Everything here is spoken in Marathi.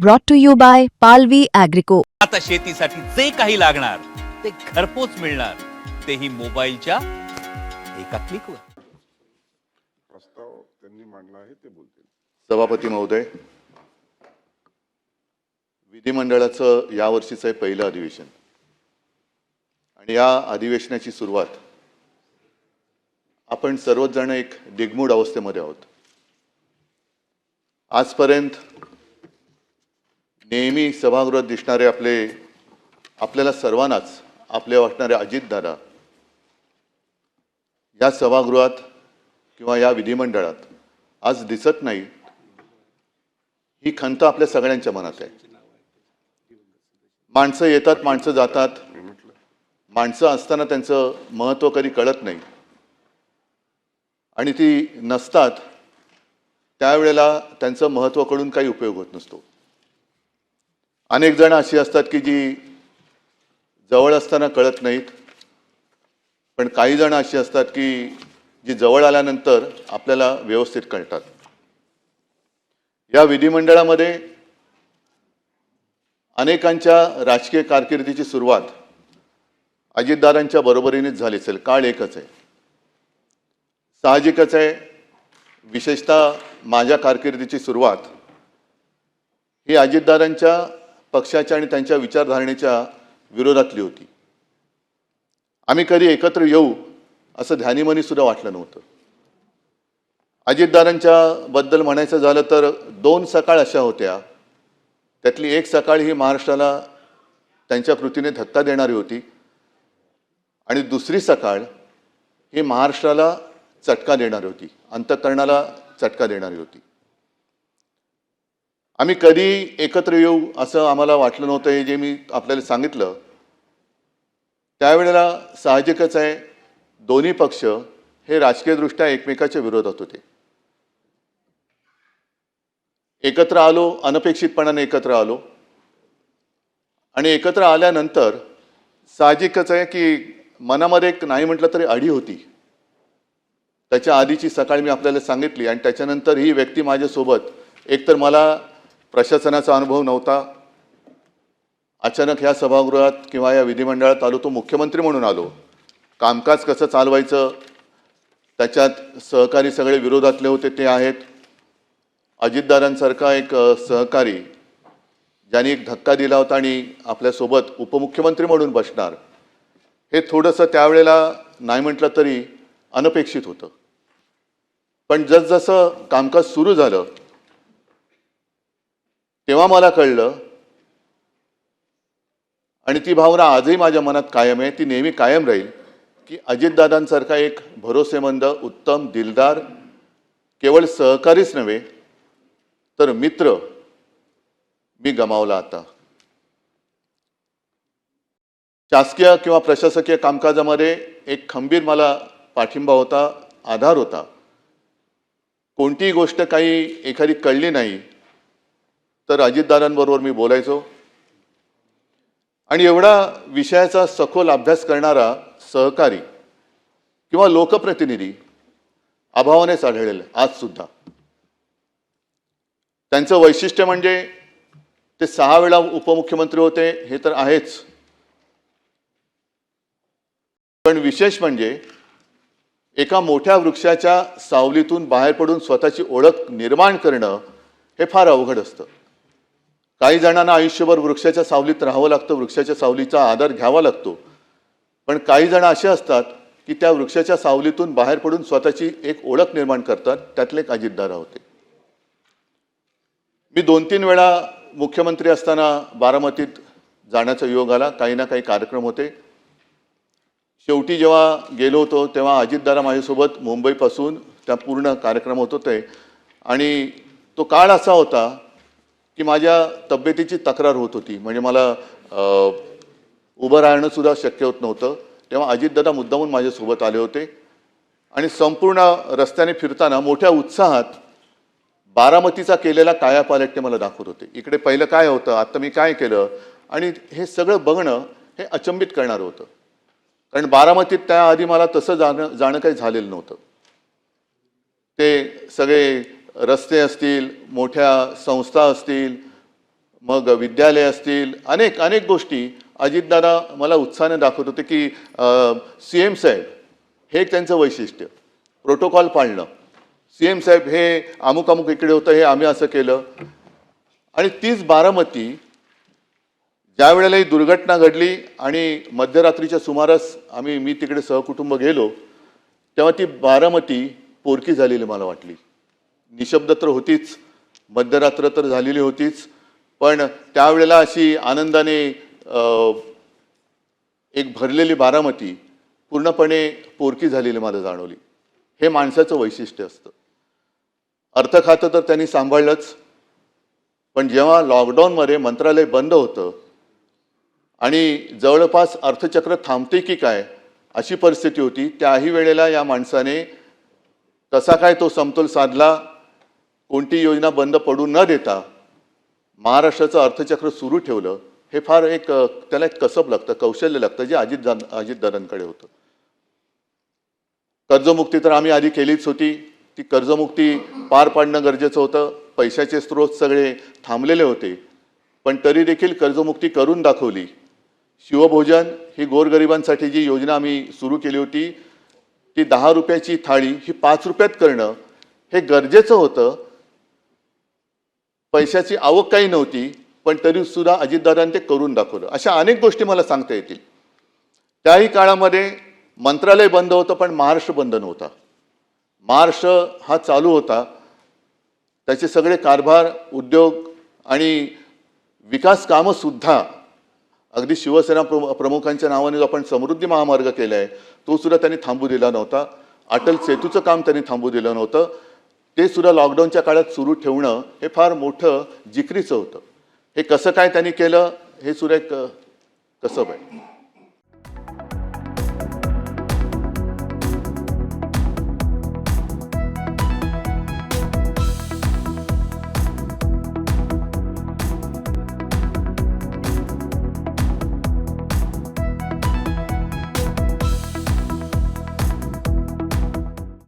brought to you by Palvi Agrico. आता शेतीसाठी जे काही लागणार ते घरपोच मिळणार, तेही मोबाईलच्या एका क्लिकवर. प्रस्ताव त्यांनी मांडला आहे ते बोलतील. सभापती महोदय, विधिमंडळाचं यावर्षीचं हे पहिलं अधिवेशन आणि या अधिवेशनाची सुरुवात आपण सर्वच जण एक दिग्मूढ अवस्थेमध्ये आहोत. आजपर्यंत नेहमी सभागृहात दिसणारे आपल्याला सर्वांनाच आपले वाटणारे अजितदादा या सभागृहात किंवा या विधिमंडळात आज दिसत नाही, ही खंत आपल्या सगळ्यांच्या मनात आहे. माणसं येतात, माणसं जातात, माणसं असताना त्यांचं महत्त्व कधी कळत नाही आणि ती नसतात त्यावेळेला त्यांचं महत्त्व कळून काही उपयोग होत नसतो. अनेक जण अशी असतात की जी जवळ असताना कळत नाहीत, पण काही जण अशी असतात की जी जवळ आल्यानंतर आपल्याला व्यवस्थित कळतात. या विधिमंडळामध्ये अनेकांच्या राजकीय कारकिर्दीची सुरुवात अजितदादांच्या बरोबरीनेच झाली असेल. काळ एकच आहे, साहजिकच आहे. विशेषतः माझ्या कारकिर्दीची सुरुवात ही अजितदादांच्या पक्षाच्या आणि त्यांच्या विचारधारणेच्या विरोधातली होती. आम्ही कधी एकत्र येऊ असं ध्यानीमनी सुद्धा वाटलं नव्हतं. अजितदादांच्या बद्दल म्हणायचं झालं तर 2 सकाळ अशा होत्या, त्यातली एक सकाळ ही महाराष्ट्राला त्यांच्या कृतीने धक्का देणारी होती आणि दुसरी सकाळ ही महाराष्ट्राला चटका देणारी होती, अंतःकरणाला चटका देणारी होती. आम्ही कधी एकत्र येऊ असं आम्हाला वाटलं नव्हतं. हे जे मी आपल्याला सांगितलं त्यावेळेला साहजिकच आहे, दोन्ही पक्ष हे राजकीयदृष्ट्या एकमेकाच्या विरोधात होते. एकत्र आलो, अनपेक्षितपणाने एकत्र आलो आणि एकत्र आल्यानंतर साहजिकच आहे की मनामध्ये एक नाही म्हटलं तरी अढी होती. त्याच्या आधीची सकाळ मी आपल्याला सांगितली आणि त्याच्यानंतर ही व्यक्ती माझ्यासोबत, एकतर मला प्रशासनाचा अनुभव नव्हता, अचानक ह्या सभागृहात किंवा या विधिमंडळात आलो तो मुख्यमंत्री म्हणून आलो. कामकाज कसं चालवायचं त्याच्यात सहकारी सगळे विरोधातले होते ते आहेत. अजितदादांसारखा एक सहकारी ज्यांनी एक धक्का दिला होता आणि आपल्यासोबत उपमुख्यमंत्री म्हणून बसणार, हे थोडंसं त्यावेळेला नाही म्हटलं तरी अनपेक्षित होतं. पण जसजसं कामकाज सुरू झालं तेव्हा मला कळलं आणि ती भावना आजही माझ्या मनात कायम आहे, ती नेहमी कायम राहील, की अजितदादांसारखा एक भरोसेमंद, उत्तम, दिलदार केवळ सहकारीच नव्हे तर मित्र मी गमावला. आता शासकीय किंवा प्रशासकीय कामकाजामध्ये एक खंबीर मला पाठिंबा होता, आधार होता. कोणतीही गोष्ट काही एखादी कळली नाही तर अजितदादांबरोबर मी बोलायचो आणि एवढा विषयाचा सखोल अभ्यास करणारा सहकारी किंवा लोकप्रतिनिधी अभावानेच आढळेल आज सुद्धा. त्यांचं वैशिष्ट्य म्हणजे ते 6 वेळा उपमुख्यमंत्री होते हे तर आहेच, पण विशेष म्हणजे एका मोठ्या वृक्षाच्या सावलीतून बाहेर पडून स्वतःची ओळख निर्माण करणं हे फार अवघड असतं. काही जणांना आयुष्यभर वृक्षाच्या सावलीत राहावं लागतं, वृक्षाच्या सावलीचा आधार घ्यावा लागतो, पण काही जण असे असतात की त्या वृक्षाच्या सावलीतून बाहेर पडून स्वतःची एक ओळख निर्माण करतात. त्यातले एक अजितदादा होते. मी 2-3 वेळा मुख्यमंत्री असताना बारामतीत जाण्याचा योग आला. काही ना काही कार्यक्रम होते. शेवटी जेव्हा गेलो होतो तेव्हा अजितदादा माझ्यासोबत मुंबईपासून त्या पूर्ण कार्यक्रम होत होते आणि तो काळ असा होता की माझ्या तब्येतीची तक्रार होत होती, म्हणजे मला उभं राहणं सुद्धा शक्य होत नव्हतं. तेव्हा अजितदादा मुद्दामून माझ्यासोबत आले होते आणि संपूर्ण रस्त्याने फिरताना मोठ्या उत्साहात बारामतीचा केलेला कायापालट ते मला दाखवत होते. इकडे पहिलं काय होतं, आता मी काय केलं, आणि हे सगळं बघणं हे अचंबित करणारं होतं. कारण बारामतीत त्याआधी मला तसं जाणं काही झालेलं नव्हतं. ते सगळे रस्ते असतील, मोठ्या संस्था असतील, मग विद्यालय असतील, अनेक अनेक गोष्टी अजितदादा मला उत्साहाने दाखवत होते की CM साहेब हे एक त्यांचं वैशिष्ट्य, प्रोटोकॉल पाळणं. CM साहेब हे अमुक अमुक इकडे होतं, हे आम्ही असं केलं. आणि तीच बारामती ज्या वेळेला ही दुर्घटना घडली आणि मध्यरात्रीच्या सुमारास मी तिकडे सहकुटुंब गेलो, तेव्हा ती बारामती पोरकी झालेली मला वाटली. निशब्द तर होतीच, मध्यरात्र तर झालेली होतीच, पण त्यावेळेला अशी आनंदाने एक भरलेली बारामती पूर्णपणे पोरकी झालेली मला जाणवली. हे माणसाचं वैशिष्ट्य असतं. अर्थ खातं तर त्यांनी सांभाळलंच, पण जेव्हा लॉकडाऊनमध्ये मंत्रालय बंद होतं आणि जवळपास अर्थचक्र थांबते की काय अशी परिस्थिती होती, त्याही वेळेला या माणसाने कसा काय तो समतोल साधला, कोणती योजना बंद पडू न देता महाराष्ट्राचं अर्थचक्र सुरू ठेवलं. हे फार एक त्याला एक कसब लागतं, कौशल्य लागतं, जे अजितदादांकडे होतं. कर्जमुक्ती तर आम्ही आधी केलीच होती. ती कर्जमुक्ती पार पाडणं गरजेचं होतं. पैशाचे स्रोत सगळे थांबलेले होते, पण तरी देखील कर्जमुक्ती करून दाखवली. शिवभोजन ही गोरगरिबांसाठी जी योजना आम्ही सुरू केली होती, ती 10 रुपयाची थाळी ही 5 रुपयात करणं हे गरजेचं होतं. पैशाची आवक काही नव्हती, पण तरी सुद्धा अजितदादांनी ते करून दाखवलं. अशा अनेक गोष्टी मला सांगता येतील. त्याही काळामध्ये मंत्रालय बंद होतं, पण महाराष्ट्र बंद नव्हता. महाराष्ट्र हा चालू होता. त्याचे सगळे कारभार, उद्योग आणि विकास कामं सुद्धा अगदी शिवसेना प्रमुखांच्या नावाने जो आपण समृद्धी महामार्ग केला आहे, तो सुद्धा त्यांनी थांबू दिला नव्हता. अटल सेतूचं काम त्यांनी थांबू दिलं नव्हतं. ते सुद्धा लॉकडाऊनच्या काळात सुरू ठेवणं हे फार मोठं जिकरीचं होतं. हे कसं काय त्यांनी केलं हे सुद्धा एक कसब आहे.